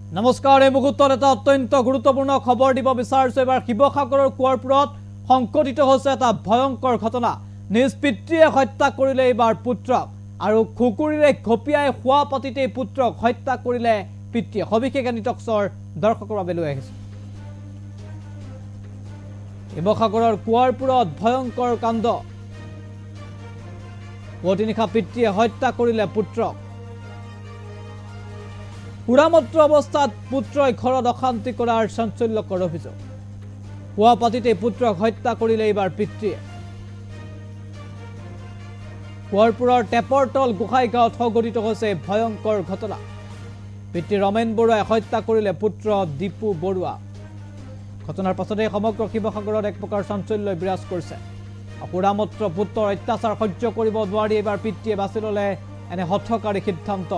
নমস্কাৰ এই মুহূৰ্তত এটা অত্যন্ত গুৰুত্বপূৰ্ণ খবৰ দিব বিচাৰিছো এবাৰ শিৱসাগৰৰ কুঁৱৰপুৰত সংঘটিত হৈছে এটা ভয়ংকৰ ঘটনা নিজ পিতৃয়ে হত্যা কৰিলে এবাৰ পুত্ৰক আৰু খুকুৰিৰে ঘপিয়াই খোৱা পাতিতে পুত্ৰক হত্যা কৰিলে পিতৃয়ে সবিশেষ নিটক্সৰ দৰ্শকৰ বাবে লৈ আহিছে শিৱসাগৰৰ কুঁৱৰপুৰত ভয়ংকৰ কাণ্ড পুৱতিনিশা পিতৃয়ে হত্যা কৰিলে পুত্ৰক পুৰামত্ৰ অৱস্থাত পুত্ৰই ঘৰত অশান্তি কৰাৰ চাঞ্চল্যকৰ অভিযোগ খোৱা পাতিতে পুত্ৰক হত্যা কৰিলে এইবাৰ পিতৃয়ে কুঁৱৰপুৰৰ টেপৰতল গোহাঁইগাঁৱত সংঘটিত হৈছে ভয়ংকৰ ঘটনা পিতৃ ৰমেন বৰুৱাই হত্যা কৰিলে পুত্ৰ দীপু বৰুৱা ঘটনাৰ পাছতে সমগ্ৰ শিৱসাগৰত এক প্ৰকাৰ চাঞ্চল্যই বিৰাজ কৰিছে পুৰামত্ৰ পুত্ৰৰ অত্যাচাৰ সহ্য কৰিব নোৱাৰি এইবাৰ পিতৃয়ে বাছি ল'লে এনে হঠকাৰী সিদ্ধান্ত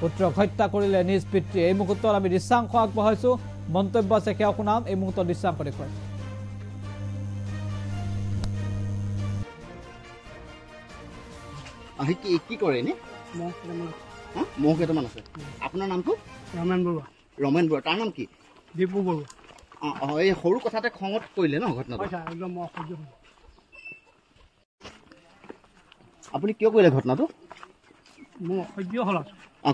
পুত্ৰক হত্যা কৰিলে নিজ পিতৃয়ে এই মুহূৰ্তত আমি দৃশ্যাংশ আগবঢ়াইছো মন্তব্য আছে সেয়া শুনাম এই মুহূৰ্তত দৃশ্যাংশ দেখুৱাইছো কি কৰে নে মহ কেইটামান আছে আপোনাৰ নামটো ৰমেন বৰুৱা ৰমেন বৰুৱা তাৰ নাম কি দীপু বৰুৱা এই সৰু কথাতে খঙত কৰিলে ন ঘটনাটো একদম অসহ্য আপুনি কিয় কৰিলে ঘটনাটো মোৰ অসহ্য হ'ল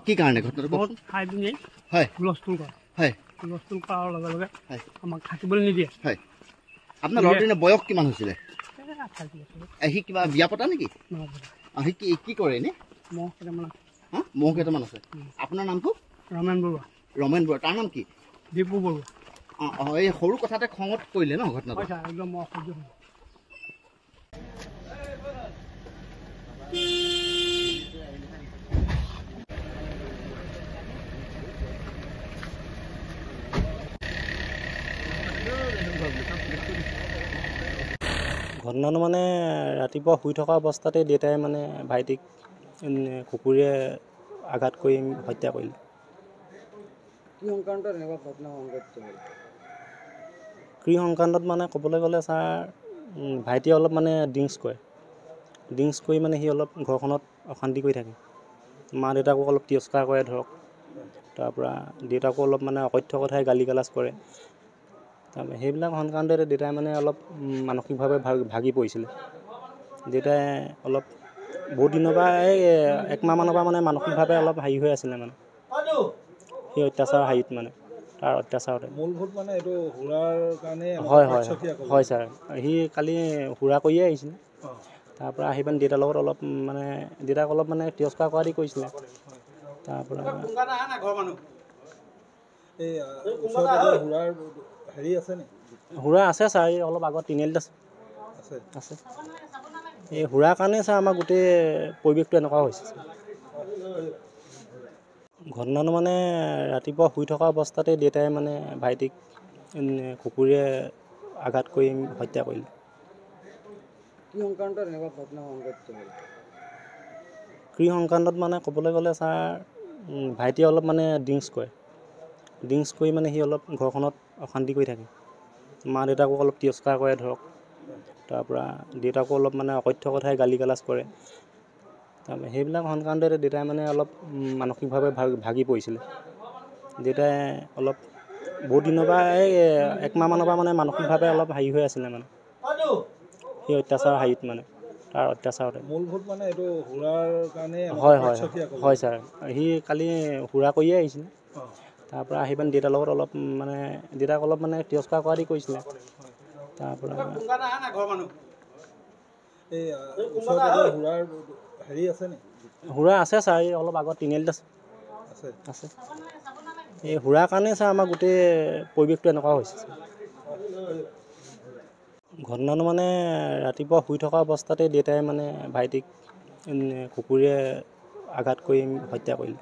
কি কাৰণে ঘটনাটো বহুত খাই পিনি হয় হুলস্থুল কৰে হয় হুলস্থুল কৰাৰ লগে লগে হয় আমাক থাকিবলৈ নিদিয়ে হয় আপোনাৰ ল'ৰাটোৰ বয়স কিমান হৈছিলে সি কিবা বিয়া পতা নেকি সি কি কৰে নে মহ কেইটামান মহ কেইটামান আছে আপোনাৰ নামটো ৰমেন বৰুৱা ৰমেন বৰুৱা তাৰ নাম কি দীপু বৰুৱা এই সৰু কথাতে খঙত কৰিলে ন ঘটনাটো একদম অসহ্য হ'ল ঘটনাটো মানে ৰাতিপুৱা শুই থকা অৱস্থাতে দেউতাই মানে ভাইটিক কুকুৰে আঘাত কৰি হত্যা কৰিলে কি সংক্ৰান্তত মানে ক'বলৈ গ'লে ছাৰ ভাইটিয়ে অলপ মানে ড্ৰিংকছ কৰি মানে সি অলপ ঘৰখনত অশান্তি কৰি থাকে মা দেউতাকো অলপ তিৰস্কাৰ কৰে ধৰক তাৰপৰা দেউতাকো অলপ মানে অকথ্য কথাই গালি গালাজ কৰে তাৰপৰা সেইবিলাক সংক্ৰান্ততে দেউতাই মানে অলপ মানসিকভাৱে ভাগি পৰিছিলে দেউতাই অলপ বহুত দিনৰ পৰা এই একমাহমানৰ পৰা মানে মানসিকভাৱে অলপ হেৰি হৈ আছিলে মানে সেই অত্যাচাৰ হেৰিত মানে তাৰ অত্যাচাৰতে মূলভূত মানে এইটো হুৰাৰ কাৰণে হয় ছাৰ সি কালি হুৰা কৰিয়ে আহিছিলে তাৰপৰা আহি পিনে দেউতাৰ লগত অলপ মানে দেউতাক অলপ মানে তিৰস্কাৰ কৰা দি কৰিছিলে তাৰপৰা হুৰা আছে ছাৰ এই অলপ আগত তিনিআলিত আছে এই হুৰাৰ কাৰণে ছাৰ আমাৰ গোটেই পৰিৱেশটো এনেকুৱা হৈছে ঘটনাটো মানে ৰাতিপুৱা শুই থকা অৱস্থাতে দেউতাই মানে ভাইটিক কুকুৰে আঘাত কৰি হত্যা কৰিলে কি সংক্ৰান্তত মানে ক'বলৈ গ'লে ছাৰ ভাইটিয়ে অলপ মানে ড্ৰিংকছ কৰি মানে সি অলপ ঘৰখনত অশান্তি কৰি থাকে মা দেউতাকো অলপ তিৰস্কাৰ কৰে ধৰক তাৰপৰা দেউতাকো অলপ মানে অকথ্য কথাই গালি গালাজ কৰে তাৰপৰা সেইবিলাক সংক্ৰান্ততে দেউতাই মানে অলপ মানসিকভাৱে ভাগি পৰিছিলে দেউতাই অলপ বহুত দিনৰ পৰা এই একমাহমানৰ পৰা মানে মানসিকভাৱে অলপ হেৰি হৈ আছিলে মানে সেই অত্যাচাৰ হেৰিত মানে তাৰ অত্যাচাৰতে মূলভূত মানে এইটো হুৰাৰ কাৰণে হয় ছাৰ সি কালি হুৰা কৰিয়ে আহিছিলে তাৰপৰা আহি পিনে দেউতাৰ লগত অলপ মানে দেউতাক অলপ মানে তিৰস্কাৰ কৰা দি কৰিছিলে তাৰপৰা হুৰা আছে ছাৰ এই অলপ আগত তিনিআলিত আছে এই হুৰাৰ কাৰণে ছাৰ আমাৰ গোটেই পৰিৱেশটো এনেকুৱা হৈছে ঘটনাটো মানে ৰাতিপুৱা শুই থকা অৱস্থাতে দেউতাই মানে ভাইটিক কুকুৰে আঘাত কৰি হত্যা কৰিলে